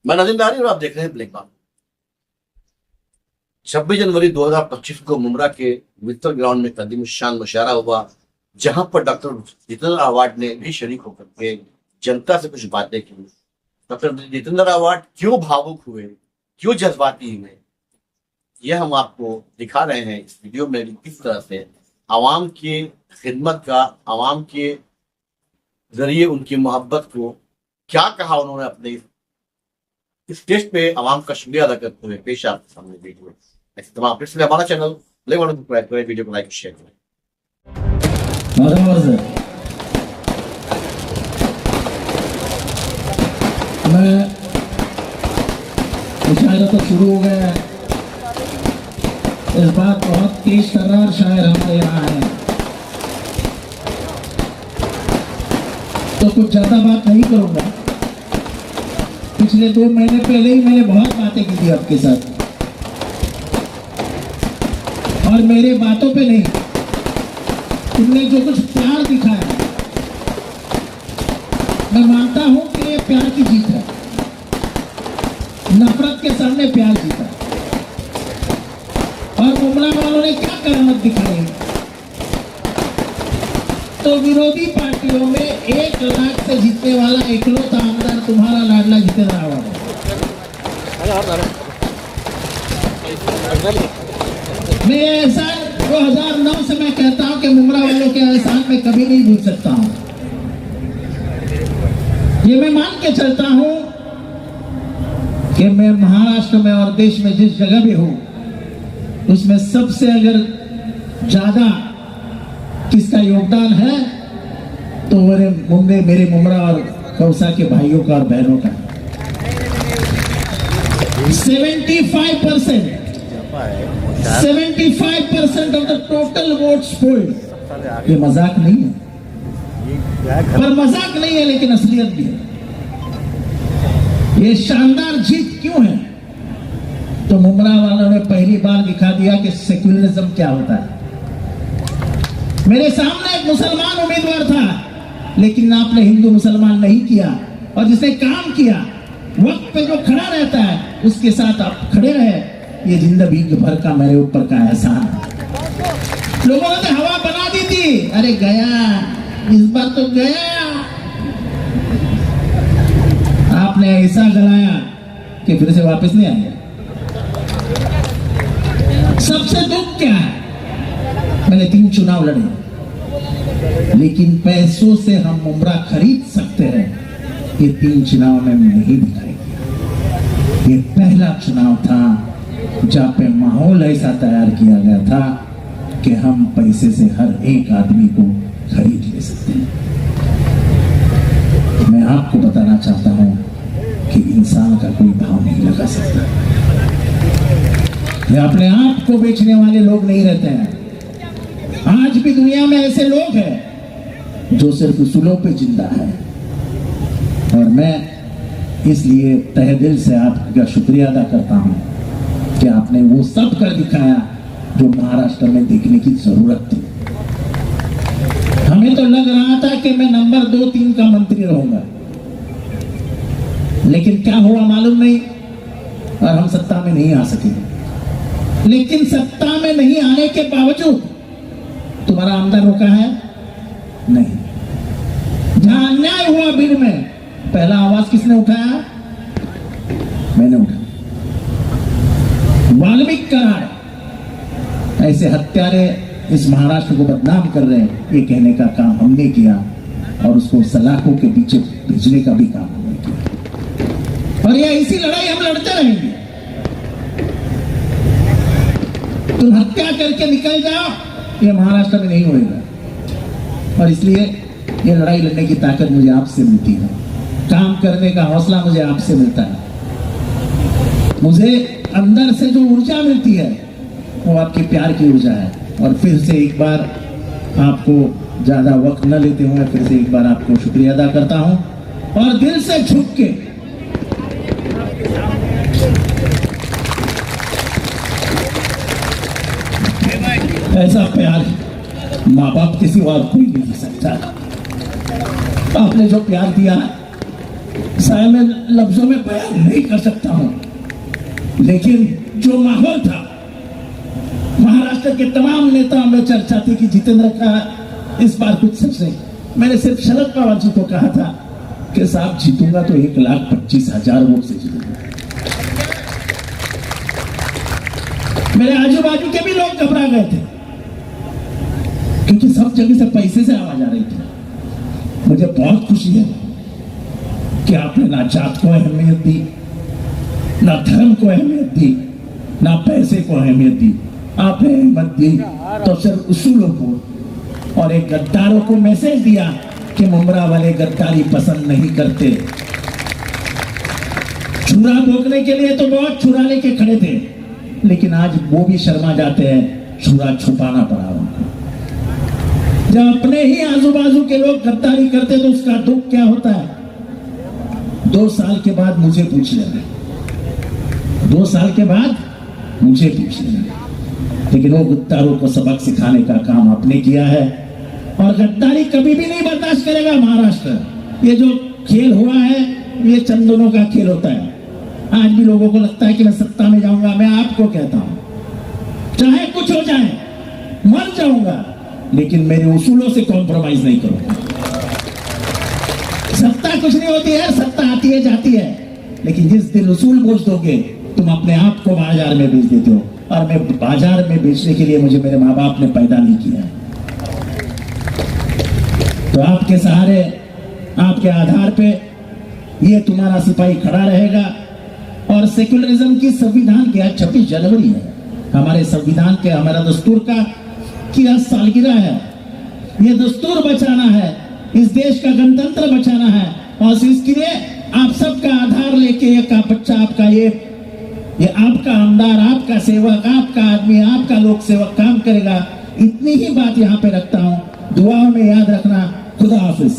मैं नदीम दारी और आप देख रहे हैं ब्लैक बात। 26 जनवरी 2025 को मुमरा के मित्तल ग्राउंड में कदीम शान मुशायरा हुआ, जहां पर डॉक्टर जितेंद्र अवार्ड ने भी शरीक होकर के जनता से कुछ बातें की। डॉक्टर जितेंद्र अवार्ड क्यों भावुक हुए, क्यों जज्बाती हुए, यह हम आपको दिखा रहे हैं इस वीडियो में। किस तरह से आवाम की खिदमत का, आवाम के जरिए उनकी मोहब्बत को क्या कहा उन्होंने अपने इस टेस्ट पे आवाम का शुक्रिया अदा करते हुए पेश आपके सामने वीडियो। ऐसे तमाम अपडेट्स के लिए हमारा चैनल ब्लैक वालों को सब्सक्राइब करें, वीडियो को लाइक और शेयर करें। मैं मुशायरा तो शुरू हो गया है। इस बार बहुत तेज तर्रार शायर हमारे यहाँ है, तो कुछ ज्यादा बात नहीं करूंगा। पिछले 2 महीने पहले ही मैंने बहुत बातें की थी आपके साथ, और मेरे बातों पे नहीं, तुमने जो कुछ प्यार दिखाया, मैं मानता हूं कि ये प्यार की जीत है। नफरत के सामने प्यार जीता। और मुमरा वालों ने क्या करामत दिखाई, तो विरोधी पार्टियों में 1 लाख से जीतने वाला इकलौता आमदार तुम्हारा लाडला जितेंद्र अवार्ड है। मैं एहसान 2009 से मैं कहता हूं कि मुमरा वालों के एहसान में कभी नहीं भूल सकता हूं। ये मैं मान के चलता हूं कि मैं महाराष्ट्र में और देश में जिस जगह भी हूं, उसमें सबसे अगर ज्यादा किसका योगदान है तो मेरे मुमरा और कौसा के भाइयों का और बहनों का। 75% of the total votes polled. ये मजाक नहीं है, पर मजाक नहीं है लेकिन असलियत भी है। ये शानदार जीत क्यों है? तो मुमरा वालों ने पहली बार दिखा दिया कि सेक्युलरिज्म क्या होता है। मेरे सामने एक मुसलमान उम्मीदवार था, लेकिन आपने हिंदू मुसलमान नहीं किया, और जिसने काम किया, वक्त पे जो खड़ा रहता है उसके साथ आप खड़े रहे। ये जिंदगी भर का मेरे ऊपर का एहसान। लोगों ने हवा बना दी थी, अरे गया, इस बार तो गया। आपने ऐसा गलाया कि फिर से वापस नहीं आएगा। सबसे दुख क्या है, मैंने 3 चुनाव लड़े, लेकिन पैसों से हम मुमरा खरीद सकते हैं, ये 3 चुनाव में नहीं दिखाई दिया। ये पहला चुनाव था जहां पे माहौल ऐसा तैयार किया गया था कि हम पैसे से हर एक आदमी को खरीद ले सकते हैं। मैं आपको बताना चाहता हूं कि इंसान का कोई भाव नहीं लगा सकता। ये अपने आप को बेचने वाले लोग नहीं रहते हैं। आज भी दुनिया में ऐसे लोग हैं जो सिर्फ उसूलों पे जिंदा है, और मैं इसलिए तहे दिल से आपका शुक्रिया अदा करता हूं कि आपने वो सब कर दिखाया जो महाराष्ट्र में देखने की जरूरत थी। हमें तो लग रहा था कि मैं नंबर 2-3 का मंत्री रहूंगा, लेकिन क्या हुआ मालूम नहीं, और हम सत्ता में नहीं आ सके। लेकिन सत्ता में नहीं आने के बावजूद तुम्हारा आमदार रोका है नहीं। जहां अन्याय हुआ भीड़ में, पहला आवाज किसने उठाया? मैंने उठाया। वाल्मीकि करार ऐसे हत्यारे इस महाराष्ट्र को बदनाम कर रहे हैं, ये कहने का काम हमने किया, और उसको सलाखों के पीछे भेजने का भी काम हमने किया। और ये ऐसी लड़ाई हम लड़ते रहेंगे। तुम हत्या करके निकल जाओ, ये महाराष्ट्र में नहीं होएगा। और इसलिए ये लड़ाई लड़ने की ताकत मुझे आपसे मिलती है, काम करने का हौसला मुझे आपसे मिलता है। मुझे अंदर से जो ऊर्जा मिलती है वो आपके प्यार की ऊर्जा है। और फिर से एक बार आपको ज्यादा वक्त न लेते हुए फिर से एक बार आपको शुक्रिया अदा करता हूं, और दिल से झुक के ऐसा प्यार माँ बाप किसी और कोई नहीं दे सकता। आपने जो प्यार दिया शायद मैं लफ्जों में बयान नहीं कर सकता हूं, लेकिन जो माहौल था, महाराष्ट्र के तमाम नेताओं में चर्चा थी कि जितेंद्र का इस बार कुछ सच नहीं। मैंने सिर्फ शरद पवार जी को कहा था कि साहब जीतूंगा तो 1,25,000 वोट से जीतूंगा। मेरे आजू बाजू के भी लोग घबरा गए थे, क्योंकि सब जगह से पैसे से आवाज आ रही थी। मुझे बहुत खुशी है कि आपने ना जात को अहमियत दी, ना धर्म को अहमियत दी, ना पैसे को अहमियत दी। आपने अहमियत दी तो सिर्फ उसूलों को और एक गद्दारों को मैसेज दिया कि मुमरा वाले गद्दारी पसंद नहीं करते। छुरा भोगने के लिए तो बहुत छुरा लेके खड़े थे, लेकिन आज वो भी शर्मा जाते हैं, छुरा छुपाना पड़ा उनको। जब अपने ही आजू बाजू के लोग गद्दारी करते तो उसका दुख क्या होता है। 2 साल के बाद मुझे पूछ लेना, 2 साल के बाद मुझे पूछ लेना। लेकिन वो गद्दारों को सबक सिखाने का काम आपने किया है, और गद्दारी कभी भी नहीं बर्दाश्त करेगा महाराष्ट्र। ये जो खेल हुआ है, ये चंदनों का खेल होता है। आज भी लोगों को लगता है कि मैं सत्ता में जाऊंगा। मैं आपको कहता हूं, चाहे कुछ हो जाए, मर जाऊंगा, लेकिन मेरे उसूलों से कॉम्प्रोमाइज नहीं करूंगा। सत्ता कुछ नहीं होती है, सत्ता आती है जाती है, लेकिन जिस दिन उसूल बोझ दोगे, तुम अपने आप को बाजार में बेच देते हो। और मैं बाजार में बेचने के लिए मुझे मेरे माँ बाप ने पैदा नहीं किया है। तो आपके सहारे, आपके आधार पे ये तुम्हारा सिपाही खड़ा रहेगा। और सेक्युलरिज्म की संविधान के आज 26 जनवरी है, हमारे संविधान के, हमारा दस्तूर की आज सालगिरह है। ये दस्तूर बचाना है, इस देश का गणतंत्र बचाना है, और इसके लिए आप सबका आधार लेके एक बच्चा आपका ये आपका आमदार, आपका सेवक, आपका आदमी, आपका लोक सेवक काम करेगा। इतनी ही बात यहाँ पे रखता हूँ, दुआओं में याद रखना। खुदा हाफिज।